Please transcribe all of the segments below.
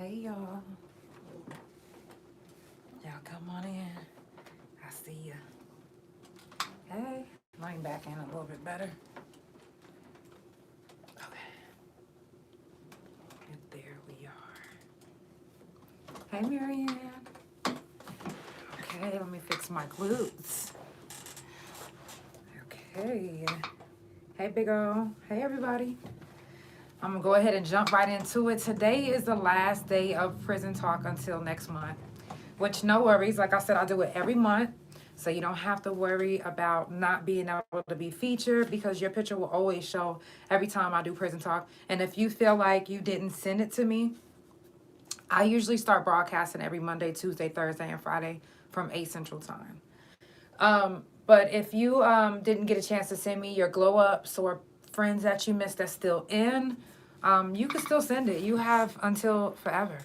Hey, y'all. Y'all come on in. I see ya. Hey, lean back in a little bit better. Okay. And there we are. Hey, Marianne. Okay, let me fix my glutes. Okay. Hey, big O. Hey, everybody. I'm going to go ahead and jump right into it. Today is the last day of prison talk until next month, which no worries. Like I said, I do it every month, so you don't have to worry about not being able to be featured because your picture will always show every time I do prison talk. And if you feel like you didn't send it to me, I usually start broadcasting every Monday, Tuesday, Thursday, and Friday from 8 Central Time. But if you didn't get a chance to send me your glow ups or friends that you missed that's still in, you can still send it. You have until forever.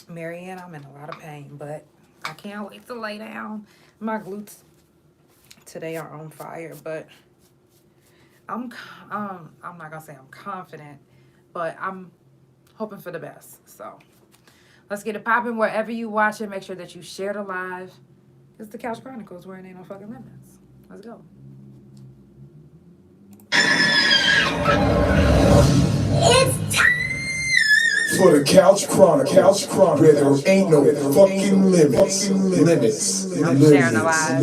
Marianne, I'm in a lot of pain, but I can't wait to lay down. My glutes today are on fire, but I'm not gonna say I'm confident, but I'm hoping for the best. So let's get it popping. Wherever you watch it, make sure that you share the live. It's the Couch Chronicles where it ain't no fucking limits. Let's go. It's time for the Couch Chronicles, where there ain't no fucking limits. I'm sharing the live.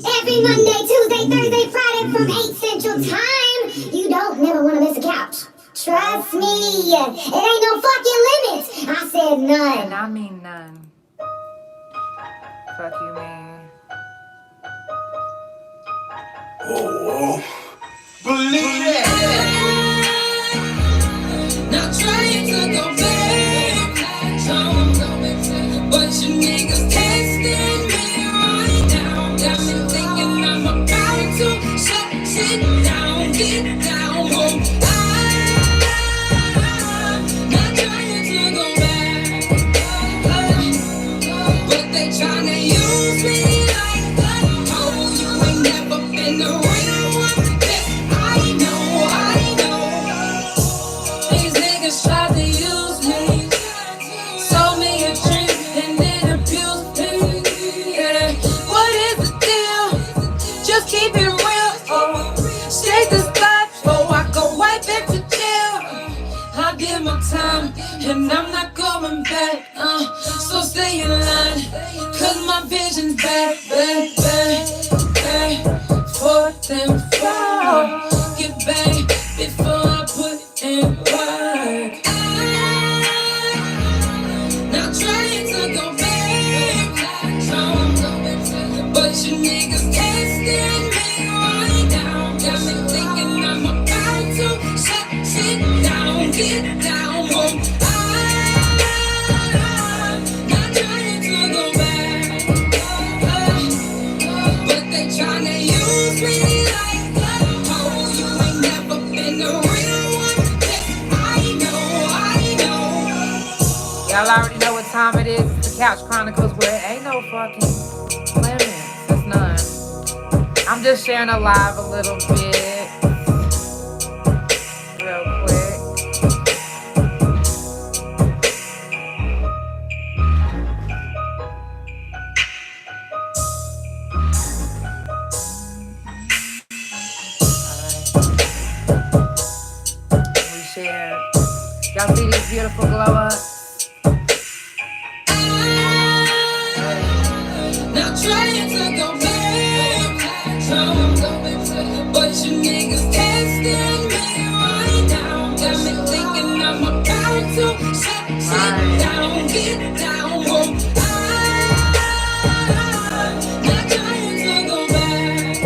Every Monday, Tuesday, Thursday, Friday from 8 Central Time. You don't never want to miss a couch. Trust me, it ain't no fucking limits. I said none. And I mean none. Fuck you, man. Oh, believe it. Not trying to go back, but you niggas can't stand me right now. Got me thinking I'm about to shut shit down, get down. I'm not trying to go back, but they tryna use me like a hoe. You ain't never been the real one. Yes, I know. These niggas try to use me, sold me a drink and then abused me. Yeah, what is the deal? Just keep it real. Shake the spot before I go right back to jail. I did my time and I'm not going back. So stay in line, cause my vision's back. Forth and far, get back before I put in work. I'm not trying to go back, but you niggas can't stand me right now. Got me thinking I'm about to shut shit down, get down. I'm not trying to go back, but they tryna use me like a hoe. You ain't never been the real one. Yes, I know. Y'all already know what time it is. It's the Couch Chronicles where it ain't no fucking limits. It's none. I'm just sharing a live a little bit. Real quick. We share. Y'all see these beautiful glow ups? Not trying to go back, but you niggas can't stand me right now. Got me thinking I'm about to shut shit down, get down. I'm not trying to go back,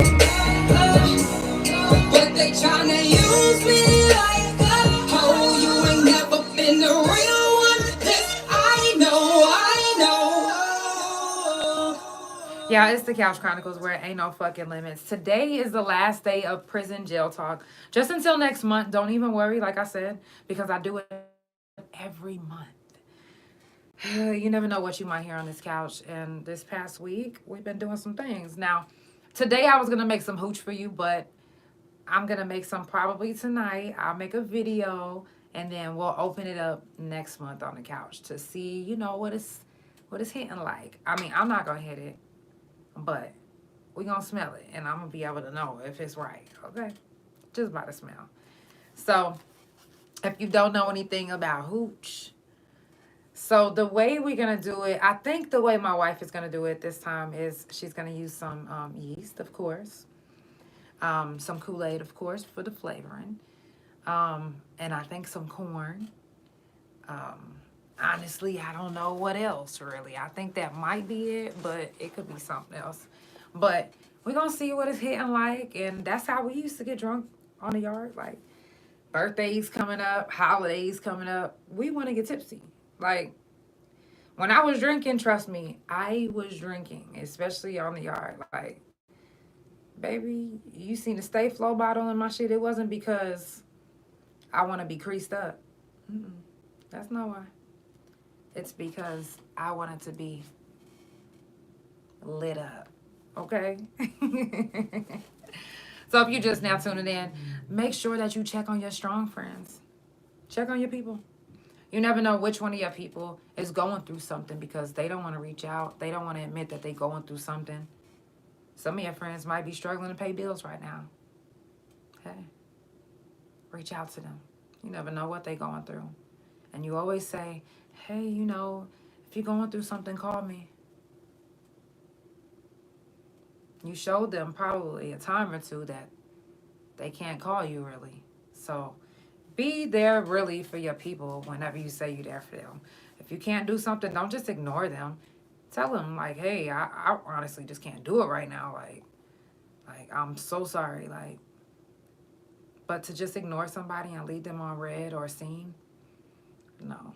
but they tryna use me like a hoe. You ain't never been the real one. This I know. Yeah, it's the Couch Chronicles where it ain't no fucking limits. Today is the last day of prison jail talk. Just until next month. Don't even worry, like I said, because I do it every month. You never know what you might hear on this couch. And this past week, we've been doing some things. Now, today I was going to make some hooch for you, but I'm going to make some probably tonight. I'll make a video, and then we'll open it up next month on the couch to see, you know, what it's hitting like. I mean, I'm not going to hit it, but we're going to smell it, and I'm going to be able to know if it's right, okay? Just by the smell. So, if you don't know anything about hooch, so the way we're going to do it, I think the way my wife is going to do it this time is she's going to use some yeast, of course. Some Kool-Aid, of course, for the flavoring. And I think some corn. Honestly, I don't know what else, really. I think that might be it, but it could be something else. But we're going to see what it's hitting like, and that's how we used to get drunk on the yard. Like, birthdays coming up, holidays coming up. We want to get tipsy. Like, when I was drinking, trust me, I was drinking, especially on the yard. Like, baby, you seen the Stay Flow bottle in my shit. It wasn't because I want to be creased up. That's not why. It's because I wanted to be lit up. Okay? So if you're just now tuning in, make sure that you check on your strong friends. Check on your people. You never know which one of your people is going through something because they don't want to reach out. They don't want to admit that they're going through something. Some of your friends might be struggling to pay bills right now. Okay? Reach out to them. You never know what they're going through. And you always say, hey, you know, if you're going through something, call me. You showed them probably a time or two that they can't call you really. So be there really for your people whenever you say you're there for them. If you can't do something, don't just ignore them. Tell them, like, hey, I honestly just can't do it right now. Like I'm so sorry. Like, but to just ignore somebody and leave them on red or seen, no.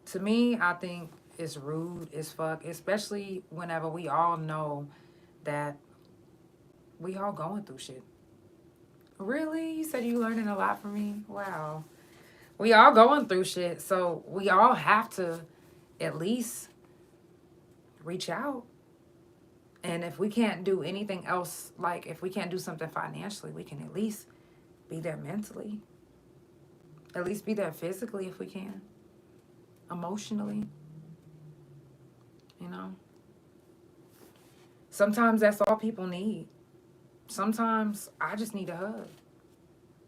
To me, I think it's rude as fuck, especially whenever we all know that we all going through shit. Really? You said you learning a lot from me? Wow. We all going through shit, so we all have to at least reach out. And if we can't do anything else, like if we can't do something financially, we can at least be there mentally. At least be there physically if we can. Emotionally. You know? Sometimes that's all people need. Sometimes I just need a hug.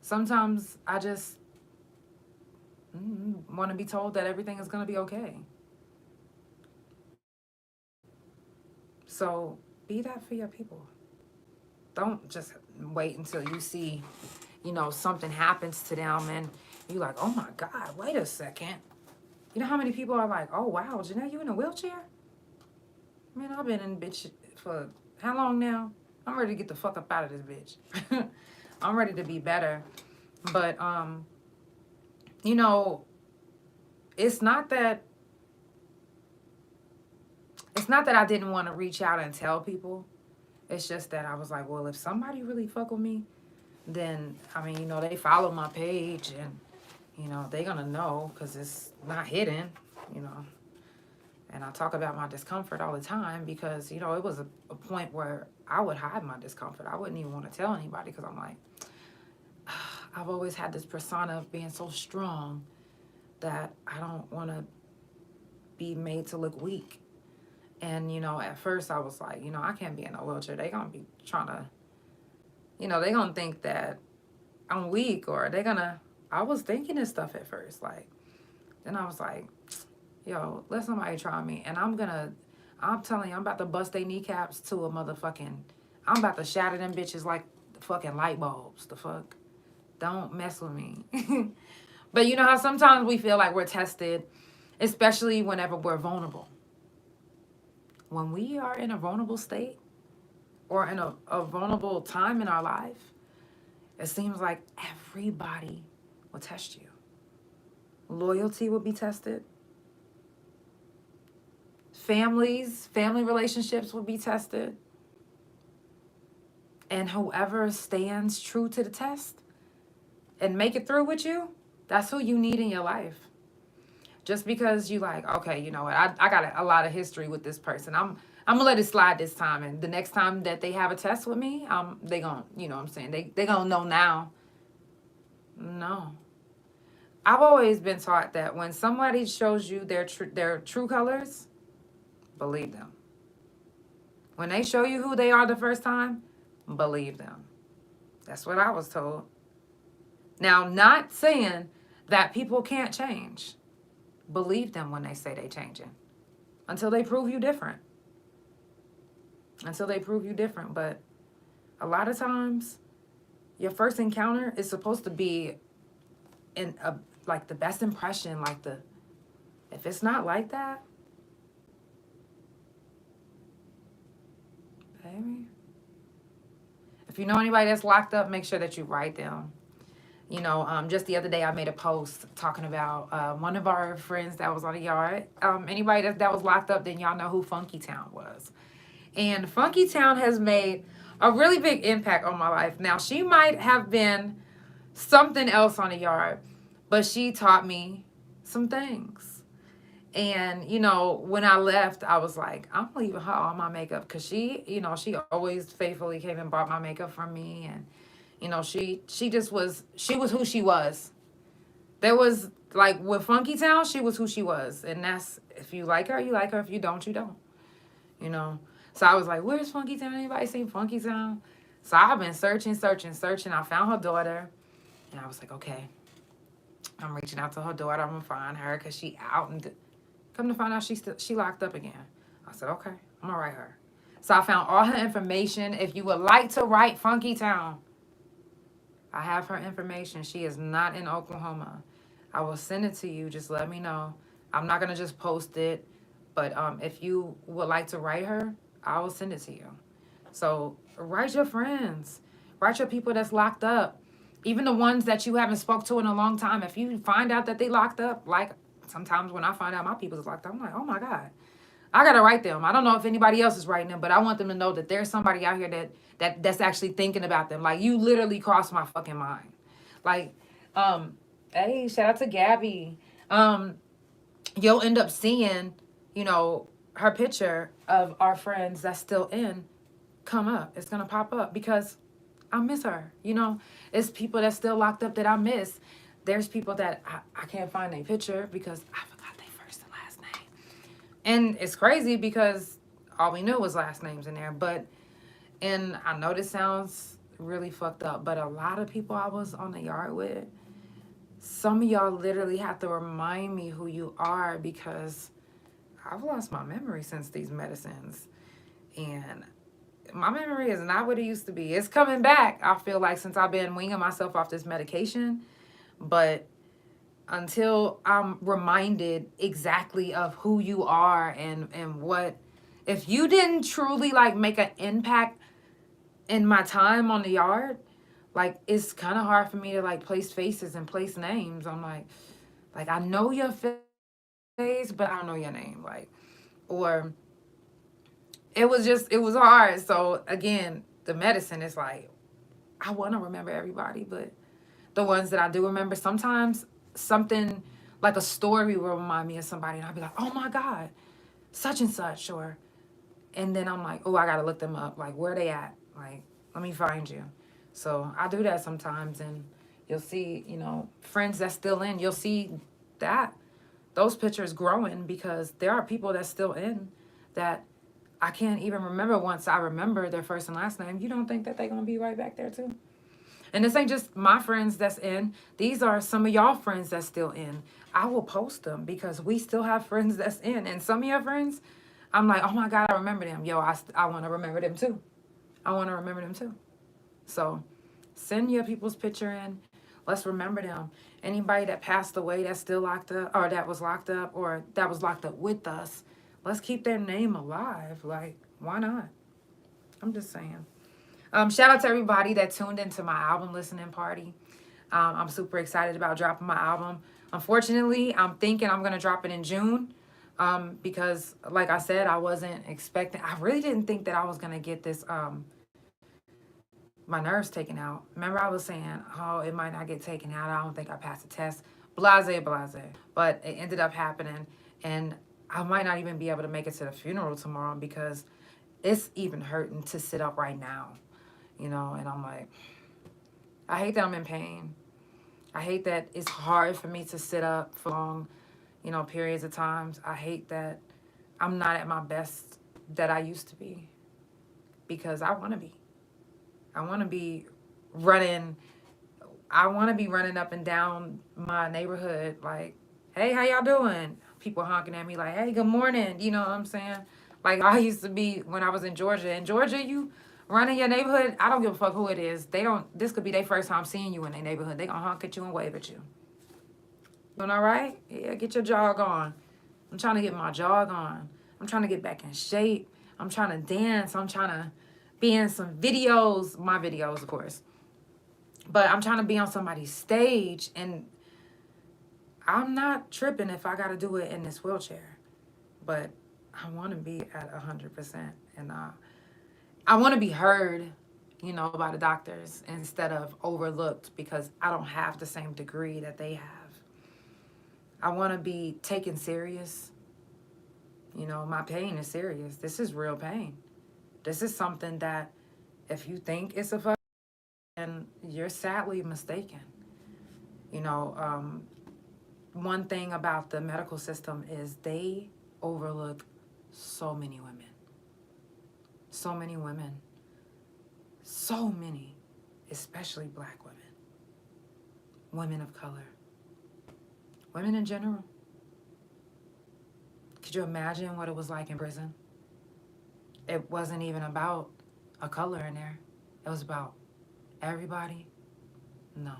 Sometimes I just want to be told that everything is going to be okay. So be that for your people. Don't just wait until you see, you know, something happens to them and you're like, oh my God, wait a second. You know how many people are like, oh wow, Janelle, you in a wheelchair? Man, I've been in bitch for how long now? I'm ready to get the fuck up out of this bitch. I'm ready to be better. But, you know, it's not that I didn't want to reach out and tell people. It's just that I was like, well, if somebody really fuck with me, then, I mean, you know, they follow my page and, you know, they're going to know because it's not hidden, you know. And I talk about my discomfort all the time because, you know, it was a point where I would hide my discomfort. I wouldn't even want to tell anybody because I'm like, I've always had this persona of being so strong that I don't want to be made to look weak. And, you know, at first I was like, you know, I can't be in a wheelchair. They're going to be trying to, you know, they're going to think that I'm weak or they're going to, I was thinking this stuff at first. Like, then I was like, yo, let somebody try me. And I'm telling you, I'm about to bust their kneecaps to a motherfucking, I'm about to shatter them bitches like the fucking light bulbs. The fuck? Don't mess with me. But you know how sometimes we feel like we're tested, especially whenever we're vulnerable. When we are in a vulnerable state or in a vulnerable time in our life, it seems like everybody will test you. Loyalty will be tested. Family relationships will be tested. And whoever stands true to the test and make it through with you, that's who you need in your life. Just because you like, okay, you know what, I got a lot of history with this person. I'm I'm gonna let it slide this time. And the next time that they have a test with me, they gonna, you know what I'm saying? They gonna know now. No. I've always been taught that when somebody shows you their true colors, believe them. When they show you who they are the first time, believe them. That's what I was told. Now, not saying that people can't change. Believe them when they say they changing. Until they prove you different. Until they prove you different. But a lot of times, your first encounter is supposed to be in a, like the best impression. Like if it's not like that, baby. If you know anybody that's locked up, make sure that you write them. You know, just the other day I made a post talking about one of our friends that was on the yard. Anybody that was locked up, then y'all know who Funky Town was. And Funky Town has made a really big impact on my life. Now, she might have been something else on the yard, but she taught me some things. And, you know, when I left, I was like, I'm leaving her all my makeup, because she, you know, she always faithfully came and bought my makeup from me. And, you know, she was who she was. There was, like, with Funky Town, she was who she was. And that's, if you like her, you like her. If you don't, you don't. You know? So I was like, where's Funky Town? Anybody seen Funky Town? So I've been searching. I found her daughter. And I was like, okay. I'm reaching out to her daughter. I'm going to find her because she out. And come to find out she locked up again. I said, okay. I'm going to write her. So I found all her information. If you would like to write Funky Town, I have her information. She is not in Oklahoma. I will send it to you. Just let me know. I'm not going to just post it. But if you would like to write her, I will send it to you. So write your friends. Write your people that's locked up. Even the ones that you haven't spoke to in a long time. If you find out that they locked up, like sometimes when I find out my people's locked up, I'm like, oh my God. I got to write them. I don't know if anybody else is writing them, but I want them to know that there's somebody out here that's actually thinking about them. Like, you literally crossed my fucking mind. Like, hey, shout out to Gabby. You'll end up seeing, you know, her picture of our friends that's still in come up. It's going to pop up because I miss her. You know, it's people that's still locked up that I miss. There's people that I can't find their picture because I forgot their first and last name. And it's crazy because all we knew was last names in there. And I know this sounds really fucked up, but a lot of people I was on the yard with, some of y'all literally have to remind me who you are because I've lost my memory since these medicines. And my memory is not what it used to be. It's coming back, I feel like, since I've been weaning myself off this medication. But until I'm reminded exactly of who you are and what, if you didn't truly like make an impact in my time on the yard, like it's kind of hard for me to like place faces and place names. I'm like I know your face, but I don't know your name. Like, or it was hard. So again, the medicine is like, I want to remember everybody, but the ones that I do remember, sometimes something like a story will remind me of somebody and I'll be like, oh my God, such and such, and then I'm like, oh, I got to look them up. Like, where they at? Like, let me find you. So I do that sometimes, and you'll see, you know, friends that's still in, you'll see that those pictures growing because there are people that's still in that I can't even remember once I remember their first and last name. You don't think that they're going to be right back there too? And this ain't just my friends that's in. These are some of y'all friends that's still in. I will post them because we still have friends that's in. And some of your friends, I'm like, oh my God, I remember them. Yo, I want to remember them too. I want to remember them too. So send your people's picture in. Let's remember them. Anybody that passed away that's still locked up or that was locked up with us, let's keep their name alive. Like, why not? I'm just saying. Shout out to everybody that tuned into my album listening party. I'm super excited about dropping my album. Unfortunately, I'm thinking I'm going to drop it in June because, like I said, I wasn't expecting. I really didn't think that I was going to get this, my nerves taken out. Remember I was saying, oh, it might not get taken out. I don't think I passed the test. Blase. But it ended up happening. And I might not even be able to make it to the funeral tomorrow because it's even hurting to sit up right now, you know, and I'm like, I hate that I'm in pain. I hate that it's hard for me to sit up for long, you know, periods of times. I hate that I'm not at my best that I used to be, because I want to be. I want to be running. I want to be running up and down my neighborhood like, hey, how y'all doing? People honking at me like, hey, good morning. You know what I'm saying? Like I used to be when I was in Georgia. In Georgia, you run in your neighborhood, I don't give a fuck who it is. This could be their first time seeing you in their neighborhood. They gonna honk at you and wave at you. Doing all right? Yeah, get your jog on. I'm trying to get my jog on. I'm trying to get back in shape. I'm trying to dance. I'm trying to be in some videos. My videos, of course. But I'm trying to be on somebody's stage, and I'm not tripping if I got to do it in this wheelchair. But I want to be at 100%. And I want to be heard, you know, by the doctors instead of overlooked, because I don't have the same degree that they have. I want to be taken serious. You know, my pain is serious. This is real pain. This is something that if you think it's a fuck, and you're sadly mistaken. You know, one thing about the medical system is they overlook so many women. So many women. So many, especially Black women. Women of color. Women in general. Could you imagine what it was like in prison? It wasn't even about a color in there. It was about everybody. No.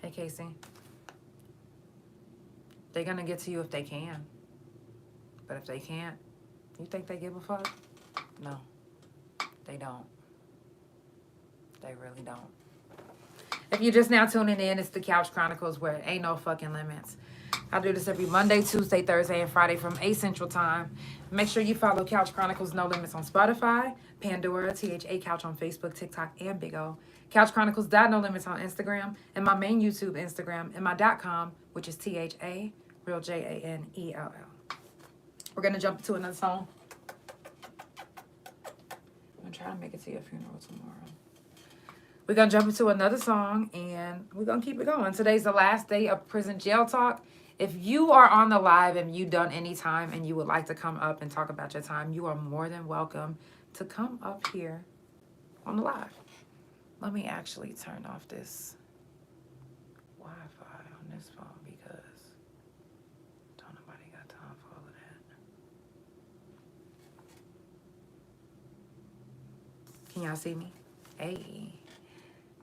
Hey, Casey. They're gonna get to you if they can. But if they can't, you think they give a fuck? No. They don't. They really don't. If you're just now tuning in, it's the Couch Chronicles, where it ain't no fucking limits. I do this every Monday, Tuesday, Thursday, and Friday from 8 Central Time. Make sure you follow Couch Chronicles No Limits on Spotify, Pandora, THA Couch on Facebook, TikTok, and Big O. Couch Chronicles No Limits on Instagram, and my main YouTube Instagram, and my .com, which is THA, real JANELL. We're going to jump into another song. I'm going to try to make it to your funeral tomorrow. We're going to jump into another song, and we're going to keep it going. Today's the last day of Prison Jail Talk. If you are on the live and you done any time and you would like to come up and talk about your time, you are more than welcome to come up here on the live. Let me actually turn off this Wi-Fi on this phone, because don't nobody got time for all of that. Can y'all see me? Hey.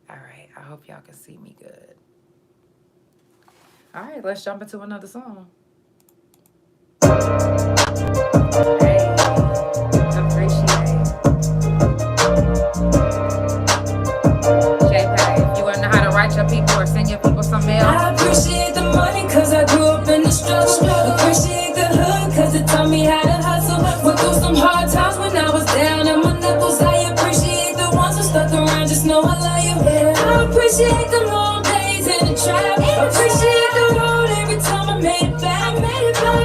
All right, I hope y'all can see me good. All right, let's jump into another song. Hey, appreciate. JPay, if you want to know how to write your people or send your people some mail. I appreciate the money cause I grew up in the struggle. Appreciate the hood cause it taught me how to hustle. Went through some hard times when I was down on my knuckles. I appreciate the ones who stuck around, just know I love you. I appreciate the long days in the trap. Appreciate the road every time I made it back. I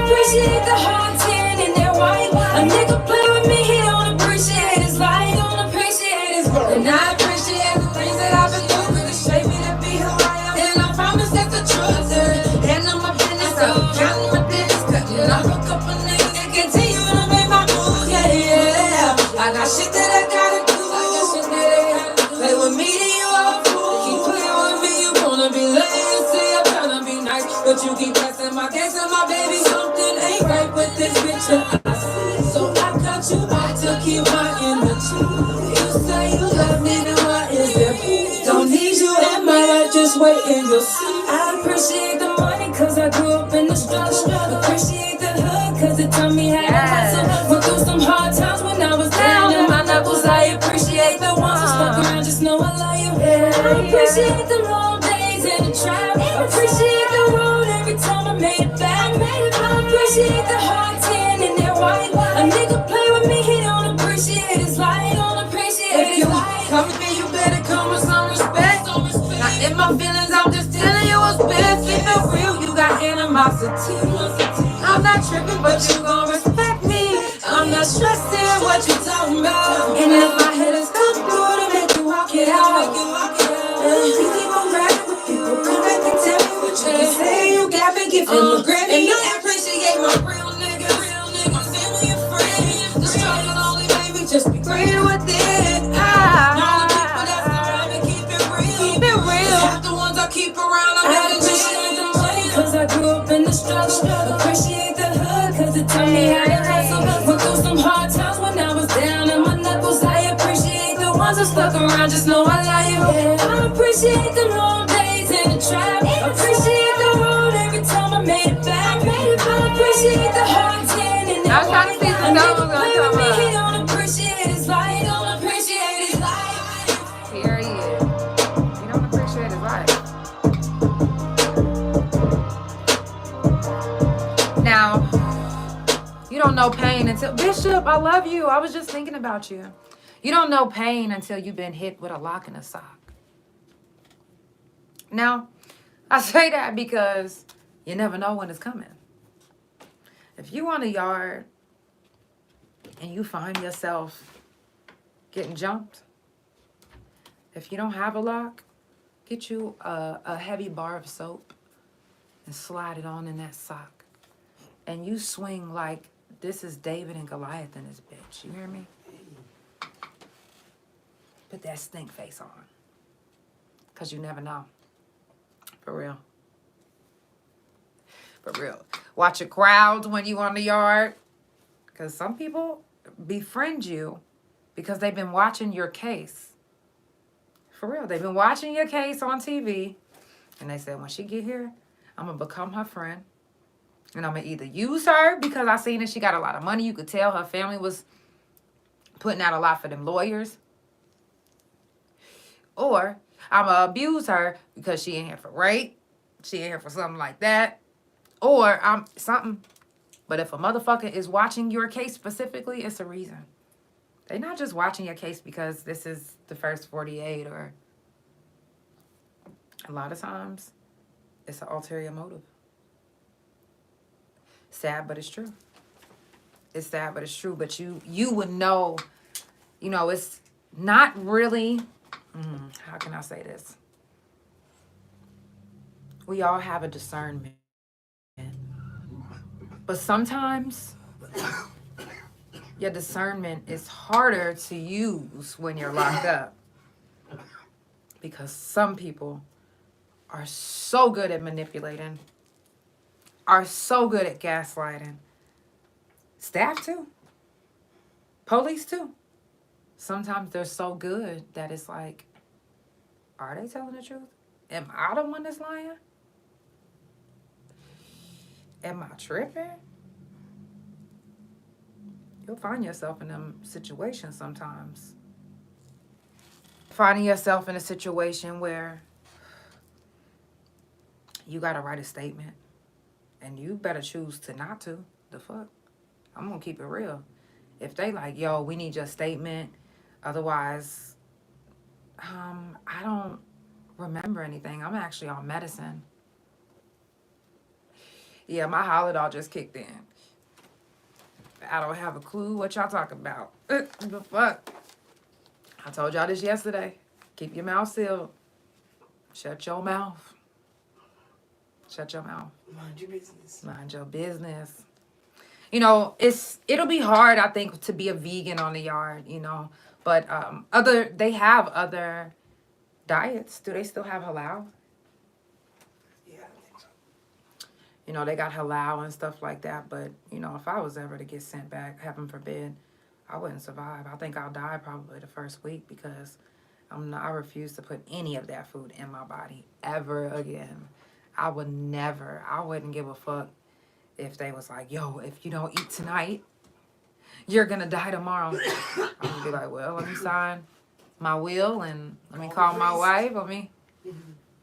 appreciate the hard tan in that white. A nigga play with me, he don't appreciate his life. Don't appreciate his work. And I appreciate the things that I've been through, cause it shaped me to be who I am. And I promise that the truth is, and I'm my business up, counting my digits, cutting off a couple niggas that continue to make my moves. Yeah, yeah. I got shit that I gotta do. Play with me, then you all a fool. Keep playing with me, you wanna be late. You say I'm tryna be nice, but you keep passing my gas and my baby. Something ain't right with this bitch that I see. So I cut you out to keep my energy. You say you love me, then why is there peace? Don't need you in my life, just wait and you'll see. I appreciate the money cause I grew up in the struggle. Appreciate the hood cause it taught me how to hustle. Went through some hard times when I was down on my knuckles. I appreciate the ones who stuck around, just know I love you. I appreciate the long days in the trap. Appreciate the road every time I made it back. I appreciate the hard tan in that white. A nigga play with me, he don't appreciate his life. Don't appreciate his life. Come with me, you better come with some respect. Not in my feelings, I'm just telling you what's best. Keep it real, you got animosity. I'm not tripping, but you gon' respect me. I'm not stressing what you talking. once I'm stuck around, just know I love you. I appreciate the long days in the trap. Appreciate the road every time I made it back. I appreciate the hard tan and I was trying to see some songs on play with me, he top don't appreciate his life. Don't appreciate his life. Period. You don't appreciate his life. Now, you don't know pain until... Bishop, I love you. I was just thinking about you. You don't know pain until you've been hit with a lock in a sock. Now, I say that because you never know when it's coming. If you on a yard and you find yourself getting jumped, if you don't have a lock, get you a heavy bar of soap and slide it on in that sock. And you swing like this is David and Goliath in this bitch. You hear me? Put that stink face on. Because you never know. For real. For real. Watch your crowds when you on the yard. Because some people befriend you because they've been watching your case. For real. They've been watching your case on TV. And they said, when she get here, I'm going to become her friend. And I'm going to either use her because I seen that she got a lot of money. You could tell her family was putting out a lot for them lawyers. Or I'm going to abuse her because she ain't here for rape. She ain't here for something like that. Or I'm something. But if a motherfucker is watching your case specifically, it's a reason. They're not just watching your case because this is the first 48 or... A lot of times, it's an ulterior motive. Sad, but it's true. It's sad, but it's true. But you would know, it's not really, how can I say this? We all have a discernment. But sometimes your discernment is harder to use when you're locked up. Because some people are so good at manipulating, are so good at gaslighting. Staff too. Police too. Sometimes they're so good that it's like, are they telling the truth? Am I the one that's lying? Am I tripping? You'll find yourself in them situations sometimes. Finding yourself in a situation where you got to write a statement. And you better choose to not to. The fuck? I'm going to keep it real. If they like, yo, we need your statement. Otherwise, I don't remember anything. I'm actually on medicine. Yeah, my Holodoc just kicked in. I don't have a clue what y'all talking about. The fuck? I told y'all this yesterday. Keep your mouth sealed. Shut your mouth. Shut your mouth. Mind your business. Mind your business. It'll be hard, I think, to be a vegan on the yard, But they have other diets. Do they still have halal? Yeah, I think so. They got halal and stuff like that. But, if I was ever to get sent back, heaven forbid, I wouldn't survive. I think I'll die probably the first week because I refuse to put any of that food in my body ever again. I wouldn't give a fuck if they was like, yo, if you don't eat tonight, you're going to die tomorrow. I would be like, well, let me sign my will and let me call my wife. Let me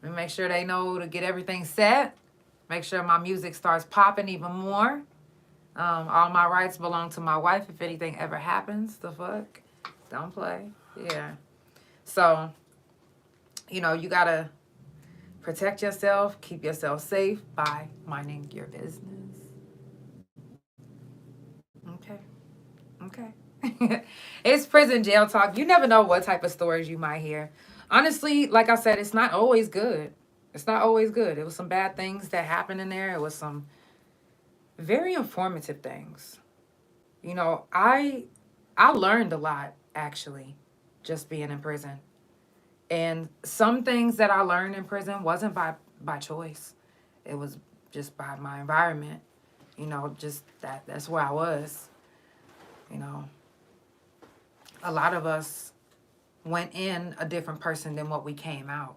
make sure they know to get everything set. Make sure my music starts popping even more. All my rights belong to my wife if anything ever happens. The fuck? Don't play. Yeah. So, you got to protect yourself, keep yourself safe by minding your business. Okay. It's prison jail talk. You never know what type of stories you might hear. Honestly, like I said, it's not always good. It's not always good. It was some bad things that happened in there. It was some very informative things. I learned a lot, actually, just being in prison. And some things that I learned in prison wasn't by choice. It was just by my environment. Just that's where I was. A lot of us went in a different person than what we came out.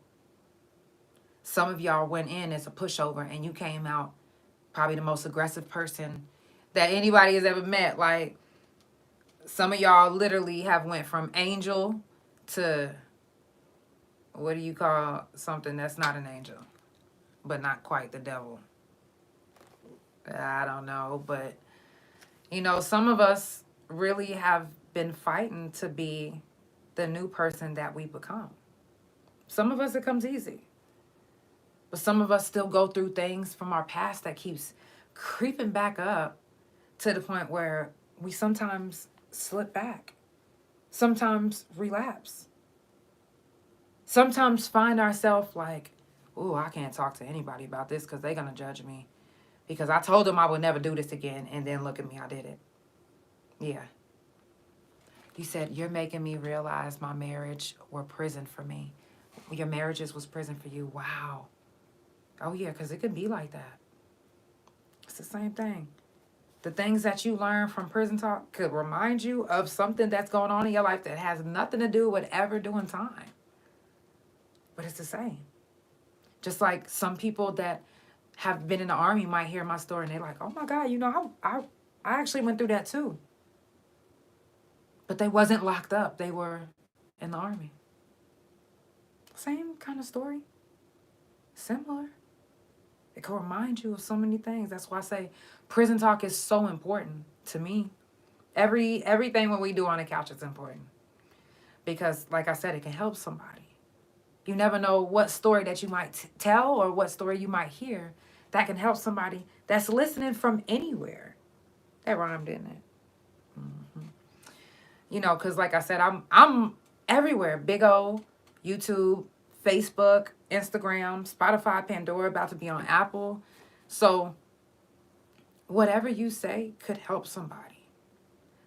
Some of y'all went in as a pushover and you came out probably the most aggressive person that anybody has ever met. Like, some of y'all literally have went from angel to, what do you call something that's not an angel, but not quite the devil? I don't know, but some of us really have been fighting to be the new person that we become. Some of us, it comes easy. But some of us still go through things from our past that keeps creeping back up to the point where we sometimes slip back, sometimes relapse, sometimes find ourselves like, oh, I can't talk to anybody about this because they're going to judge me because I told them I would never do this again, and then look at me, I did it. Yeah. You said, you're making me realize my marriage were prison for me. Your marriages was prison for you. Wow. Oh, yeah, because it can be like that. It's the same thing. The things that you learn from prison talk could remind you of something that's going on in your life that has nothing to do with ever doing time. But it's the same. Just like some people that have been in the Army might hear my story and they're like, oh my God, I actually went through that too. But they wasn't locked up. They were in the Army. Same kind of story. Similar. It can remind you of so many things. That's why I say prison talk is so important to me. Everything what we do on the couch is important. Because, like I said, it can help somebody. You never know what story that you might tell or what story you might hear that can help somebody that's listening from anywhere. That rhymed, didn't it? Because like I said, I'm everywhere. Big O, YouTube, Facebook, Instagram, Spotify, Pandora, about to be on Apple. So whatever you say could help somebody.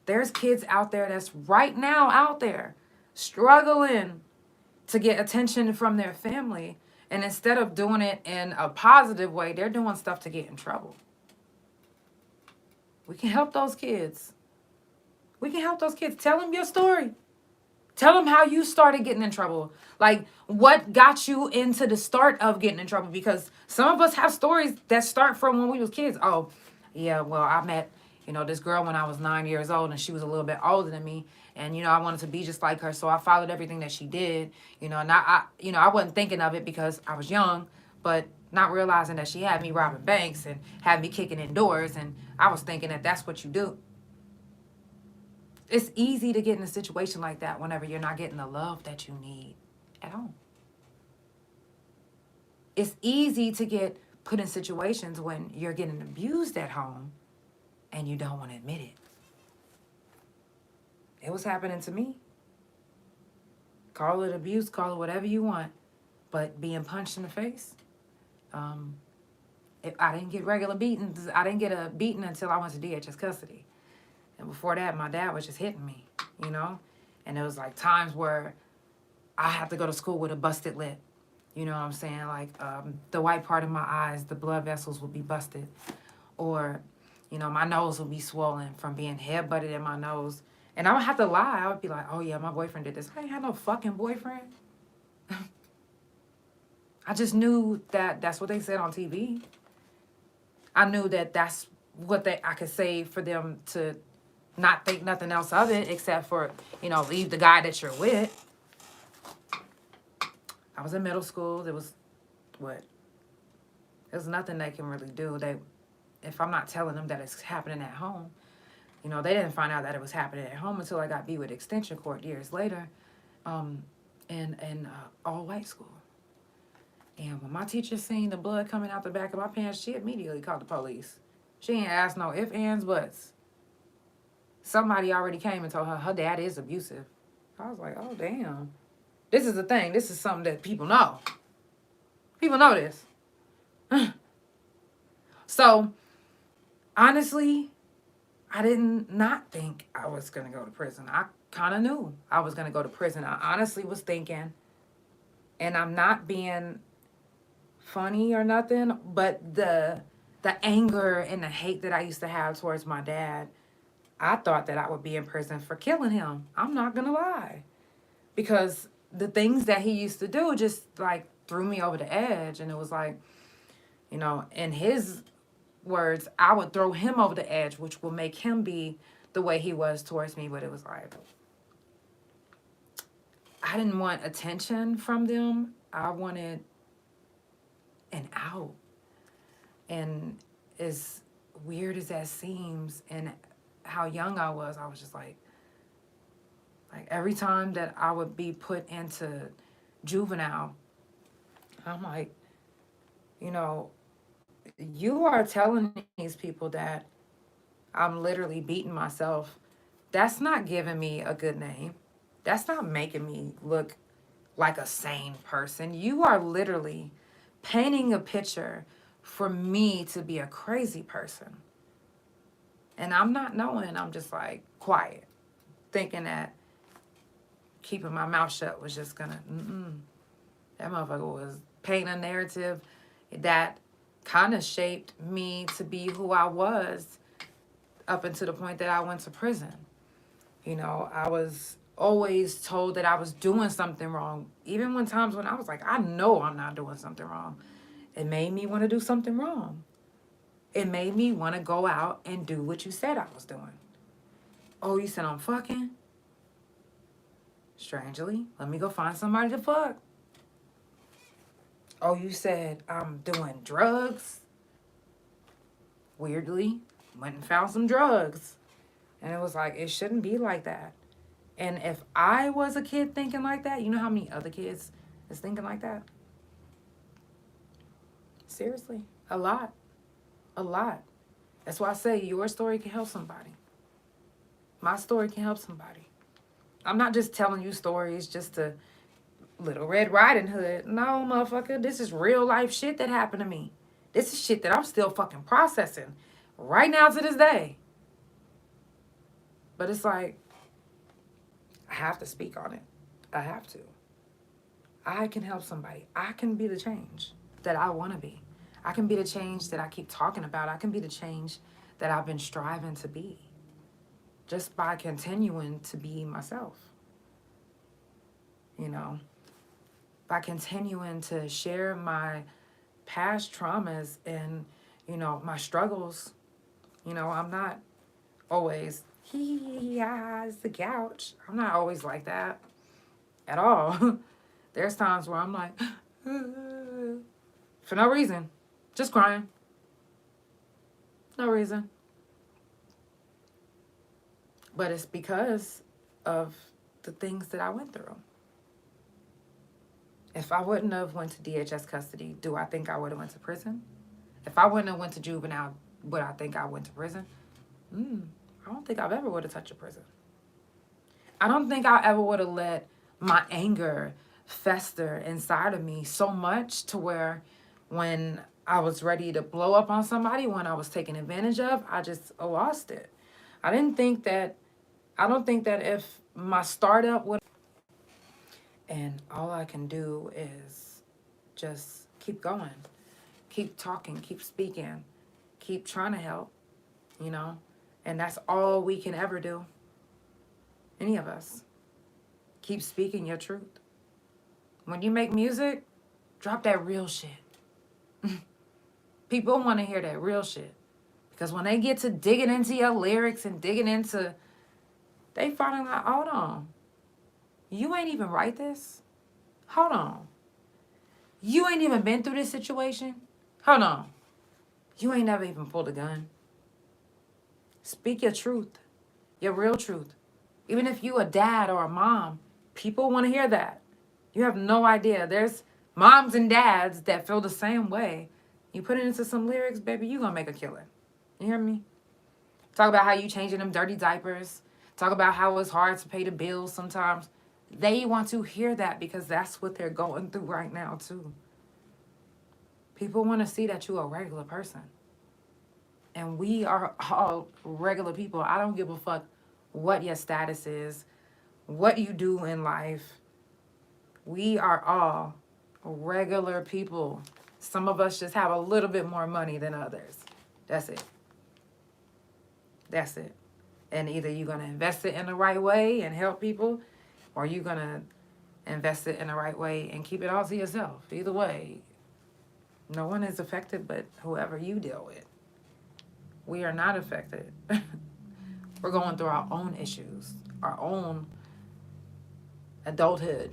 There's kids out there that's right now out there struggling to get attention from their family. And instead of doing it in a positive way, they're doing stuff to get in trouble. We can help those kids. We can help those kids. Tell them your story. Tell them how you started getting in trouble. Like, what got you into the start of getting in trouble? Because some of us have stories that start from when we was kids. Oh, yeah, well, I met, this girl when I was 9 years old, and she was a little bit older than me. And, I wanted to be just like her, so I followed everything that she did. And I wasn't thinking of it because I was young, but not realizing that she had me robbing banks and had me kicking in doors. And I was thinking that that's what you do. It's easy to get in a situation like that whenever you're not getting the love that you need at home. It's easy to get put in situations when you're getting abused at home and you don't want to admit it. It was happening to me. Call it abuse, call it whatever you want, but being punched in the face. I didn't get regular beatings. I didn't get a beating until I went to DHS custody. And before that, my dad was just hitting me, And it was like times where I had to go to school with a busted lip. You know what I'm saying? Like the white part of my eyes, the blood vessels would be busted. Or, my nose would be swollen from being head-butted in my nose. And I would have to lie. I would be like, oh, yeah, my boyfriend did this. I ain't had no fucking boyfriend. I just knew that that's what they said on TV. I knew that that's what I could say for them to not think nothing else of it except for, leave the guy that you're with. I was in middle school. There was, there's nothing they can really do. If I'm not telling them that it's happening at home, they didn't find out that it was happening at home until I got beat with extension cord years later in all-white school. And when my teacher seen the blood coming out the back of my pants, she immediately called the police. She ain't asked no ifs, ands, buts. Somebody already came and told her dad is abusive. I was like, oh, damn. This is the thing. This is something that people know. People know this. So, honestly, I did not think I was going to go to prison. I kind of knew I was going to go to prison. I honestly was thinking, and I'm not being funny or nothing, but the anger and the hate that I used to have towards my dad, I thought that I would be in prison for killing him. I'm not going to lie. because the things that he used to do just like threw me over the edge. And it was like, you know, in his words, I would throw him over the edge, which will make him be the way he was towards me. But it was like, I didn't want attention from them. I wanted an out. And as weird as that seems, and how young I was just like every time that I would be put into juvenile, I'm like, you know, you are telling these people that I'm literally beating myself. That's not giving me a good name. That's not making me look like a sane person. You are literally painting a picture for me to be a crazy person. And I'm not knowing, I'm just like quiet, thinking that keeping my mouth shut was just gonna, that motherfucker was painting a narrative that kind of shaped me to be who I was up until the point that I went to prison. You know, I was always told that I was doing something wrong. Even when times when I was like, I know I'm not doing something wrong. It made me want to do something wrong. It made me want to go out and do what you said I was doing. Oh, you said I'm fucking? Strangely, let me go find somebody to fuck. Oh, you said I'm doing drugs? Weirdly, went and found some drugs. And it was like, it shouldn't be like that. And if I was a kid thinking like that, you know how many other kids is thinking like that? Seriously, a lot. A lot. That's why I say your story can help somebody. My story can help somebody. I'm not just telling you stories just to Little Red Riding Hood. No, motherfucker, this is real life shit that happened to me. This is shit that I'm still fucking processing right now to this day. But it's like, I have to speak on it. I have to. I can help somebody. I can be the change that I want to be. I can be the change that I keep talking about. I can be the change that I've been striving to be. Just by continuing to be myself. You know, by continuing to share my past traumas and, you know, my struggles. You know, I'm not always, it's the couch. I'm not always like that at all. There's times where I'm like, for no reason, just crying. No reason. But it's because of the things that I went through. If I wouldn't have went to DHS custody, do I think I would have went to prison? If I wouldn't have went to juvenile, would I think I went to prison? I don't think I've ever would have touched a prison. I don't think I ever would have let my anger fester inside of me so much to where when I was ready to blow up on somebody, when I was taken advantage of, I just lost it. I don't think that if my startup would, and all I can do is just keep going, keep talking, keep speaking, keep trying to help, you know, and that's all we can ever do. Any of us. Keep speaking your truth. When you make music, drop that real shit. People want to hear that real shit. Because when they get to digging into your lyrics and digging into, they finally like, hold on. You ain't even write this? Hold on. You ain't even been through this situation? Hold on. You ain't never even pulled a gun. Speak your truth. Your real truth. Even if you a dad or a mom, people want to hear that. You have no idea. There's moms and dads that feel the same way. You put it into some lyrics, baby, you gonna make a killing. You hear me? Talk about how you changing them dirty diapers. Talk about how it's hard to pay the bills sometimes. They want to hear that because that's what they're going through right now too. People want to see that you're a regular person. And we are all regular people. I don't give a fuck what your status is, what you do in life. We are all regular people. Some of us just have a little bit more money than others. That's it. That's it. And either you're going to invest it in the right way and help people, or you're going to invest it in the right way, and keep it all to yourself. Either way, no one is affected but whoever you deal with. We are not affected. We're going through our own issues, our own adulthood.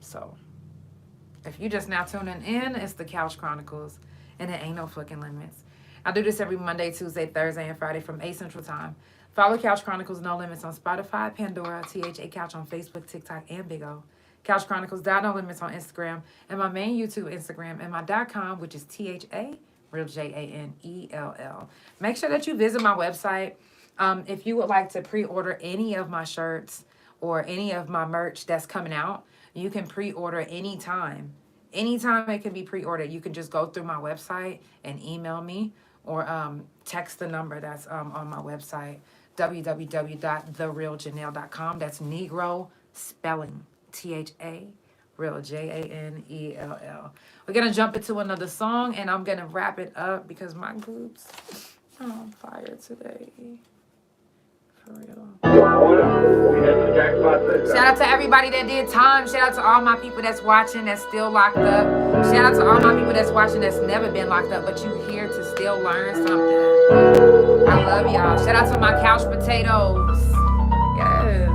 So, if you just now tuning in, it's the Couch Chronicles, and it ain't no fucking limits. I do this every Monday, Tuesday, Thursday, and Friday from 8 Central Time. Follow Couch Chronicles No Limits on Spotify, Pandora, THA Couch on Facebook, TikTok, and Big O. Couch Chronicles No Limits on Instagram, and my main YouTube Instagram, and my .com, which is THA, real JANELL. Make sure that you visit my website. If you would like to pre-order any of my shirts or any of my merch that's coming out, you can pre-order anytime. Anytime it can be pre-ordered. You can just go through my website and email me or text the number that's on my website, www.therealjanelle.com. That's Negro spelling, THA, real JANELL. We're going to jump into another song, and I'm going to wrap it up because my groups are on fire today. For real. Shout out to everybody that did time. Shout out to all my people that's watching that's still locked up. Shout out to all my people that's watching that's never been locked up, but you here to still learn something. I love y'all. Shout out to my couch potatoes. Yes.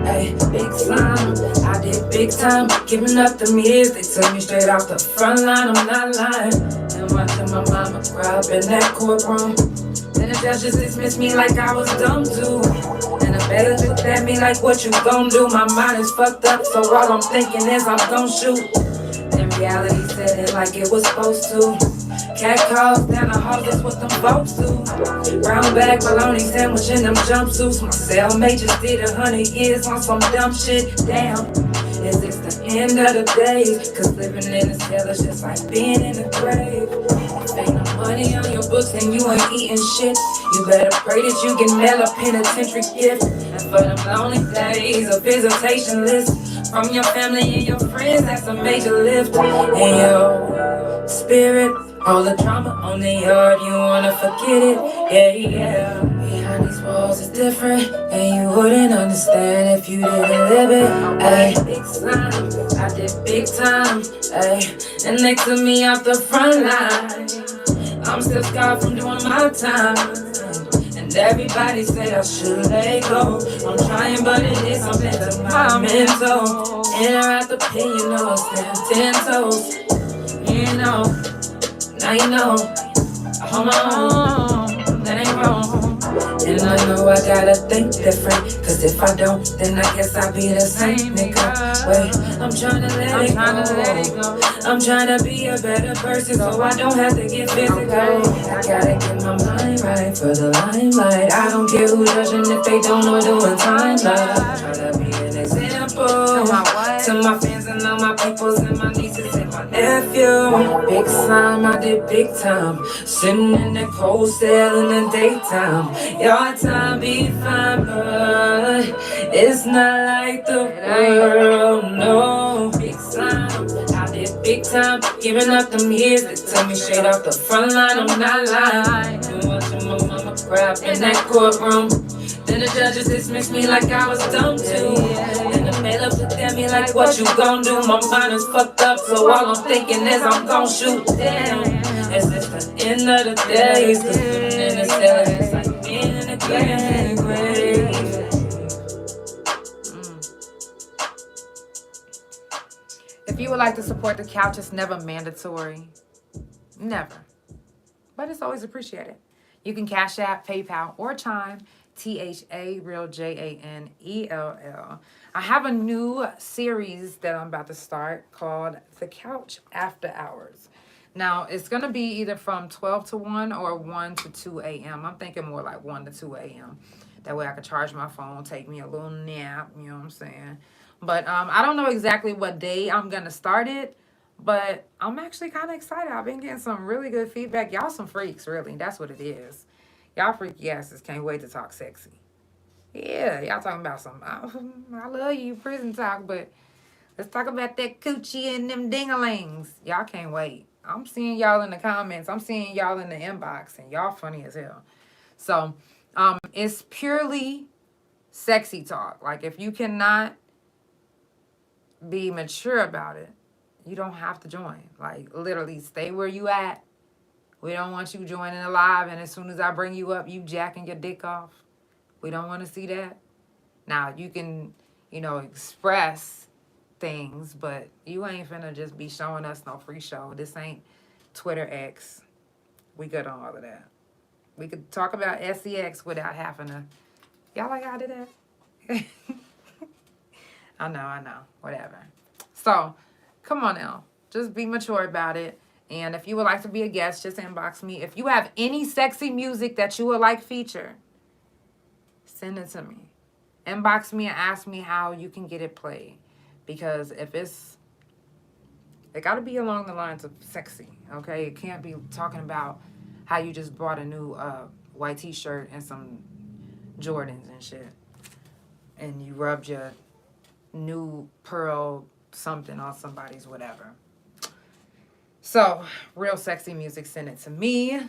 Hey, big time, I did big time. Giving up them years, they took me straight off the front line, I'm not lying. And watching my mama cry up in that courtroom. Then the judge just dismissed me like I was dumb too. And the bailiff looked at me like, what you gon' do? My mind is fucked up, so all I'm thinking is I'm gon' shoot. Then reality said it like it was supposed to. Cat calls down the hall, that's what them folks do. Brown bag, bologna sandwich in them jumpsuits. My cellmate just did 100 years on some dumb shit. Damn, is this the end of the days? Cause living in a cell is just like being in a grave. If ain't no money on your books, then you ain't eating shit. You better pray that you can mail a penitentiary gift. And for them lonely days, a visitation list from your family and your friends, that's a major lift. And your spirit, all the drama on the yard, you wanna forget it, yeah. Behind these walls is different, and you wouldn't understand if you didn't live it. Ay, big time, I did big time, ay, and they took me off the front line. I'm still scarred from doing my time, and everybody said I should let go. I'm trying, but it is something to my mental. In or out the pin, you know I stand 10 toes, you know. Now you know, I hold my own, that ain't wrong. And I know I gotta think different, cause if I don't, then I guess I'll be the same nigga. Wait, I'm tryna let it go. I'm tryna be a better person, so I don't have to get physical. I gotta get my mind right for the limelight. I don't care who judging if they don't know doing time like. Tryna be an example to my fans and all my peoples and my nieces and my nephew. Big time, I did big time. Sitting in that cold cell in the daytime. Your time be fine, but it's not like the world, no. Big time, I did big time. Giving up them years, they took me straight off the front line, I'm not lying. Been watching my mama cry up in that courtroom. Then the judges dismissed me like I was dumb too. And the bailiff looked at me like, what you gon' do? My mind is fucked up, so all I'm thinking is I'm gon' shoot. Damn, is this the end of the days? Cause living in the cell is like being in a grave. If you would like to support the couch, it's never mandatory. Never. But it's always appreciated. You can Cash App, PayPal, or Chime. THA, real JANELL. I have a new series that I'm about to start called The Couch After Hours. Now, it's going to be either from 12 to 1 or 1 to 2 a.m. I'm thinking more like 1 to 2 a.m. That way I can charge my phone, take me a little nap, you know what I'm saying? But I don't know exactly what day I'm going to start it, but I'm actually kind of excited. I've been getting some really good feedback. Y'all some freaks, really. That's what it is. Y'all freaky asses can't wait to talk sexy. Yeah, y'all talking about some, I love you, prison talk, but let's talk about that coochie and them dingalings. Y'all can't wait. I'm seeing y'all in the comments. I'm seeing y'all in the inbox, and y'all funny as hell. So, it's purely sexy talk. Like, if you cannot be mature about it, you don't have to join. Like, literally, stay where you at. We don't want you joining the live, and as soon as I bring you up, you jacking your dick off. We don't want to see that. Now, you can, express things, but you ain't finna just be showing us no free show. This ain't Twitter X. We good on all of that. We could talk about SEX without having to. Y'all like how I did that? I know. Whatever. So, come on now. Just be mature about it. And if you would like to be a guest, just inbox me. If you have any sexy music that you would like featured, send it to me. Inbox me and ask me how you can get it played. Because if it got to be along the lines of sexy, okay? It can't be talking about how you just bought a new white t-shirt and some Jordans and shit. And you rubbed your new pearl something on somebody's whatever. So, real sexy music, send it to me.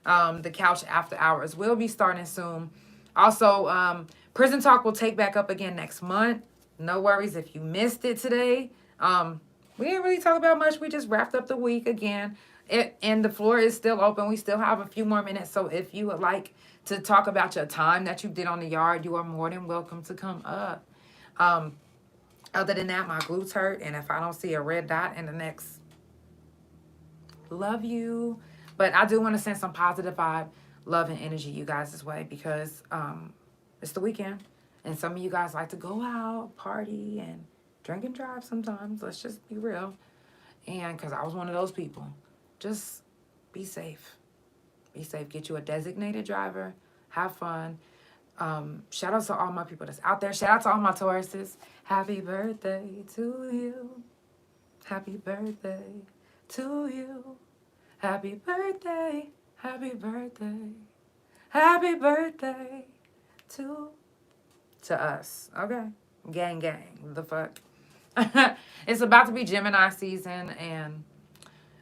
The Couch After Hours will be starting soon. Also, Prison Talk will take back up again next month. No worries if you missed it today. We didn't really talk about much. We just wrapped up the week again. And the floor is still open. We still have a few more minutes. So if you would like to talk about your time that you did on the yard, you are more than welcome to come up. Other than that, my glutes hurt. And if I don't see a red dot in the next... Love you. But I do want to send some positive vibe, love, and energy you guys this way because it's the weekend. And some of you guys like to go out, party, and drink and drive sometimes. Let's just be real. And because I was one of those people. Just be safe. Be safe. Get you a designated driver. Have fun. Shout out to all my people that's out there. Shout out to all my Tauruses. Happy birthday to you. Happy birthday to you. Happy birthday. Happy birthday. Happy birthday to us. Okay. Gang. The fuck. It's about to be Gemini season, and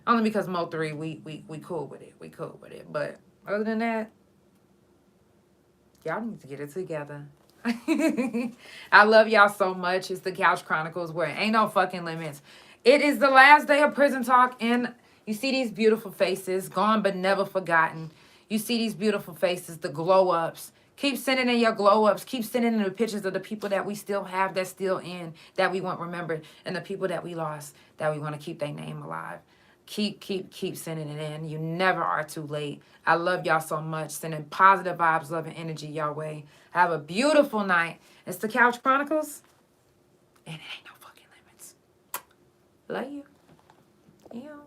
only because Mo3, we cool with it. We cool with it. But other than that, y'all need to get it together. I love y'all so much. It's the Couch Chronicles where it ain't no fucking limits. It is the last day of Prison Talk, and you see these beautiful faces, gone but never forgotten. You see these beautiful faces, the glow-ups. Keep sending in your glow-ups. Keep sending in the pictures of the people that we still have, that's still in, that we want remembered, and the people that we lost, that we want to keep their name alive. Keep sending it in. You never are too late. I love y'all so much. Sending positive vibes, love, and energy your way. Have a beautiful night. It's the Couch Chronicles, and it ain't no fucking limits. Love you. Yeah.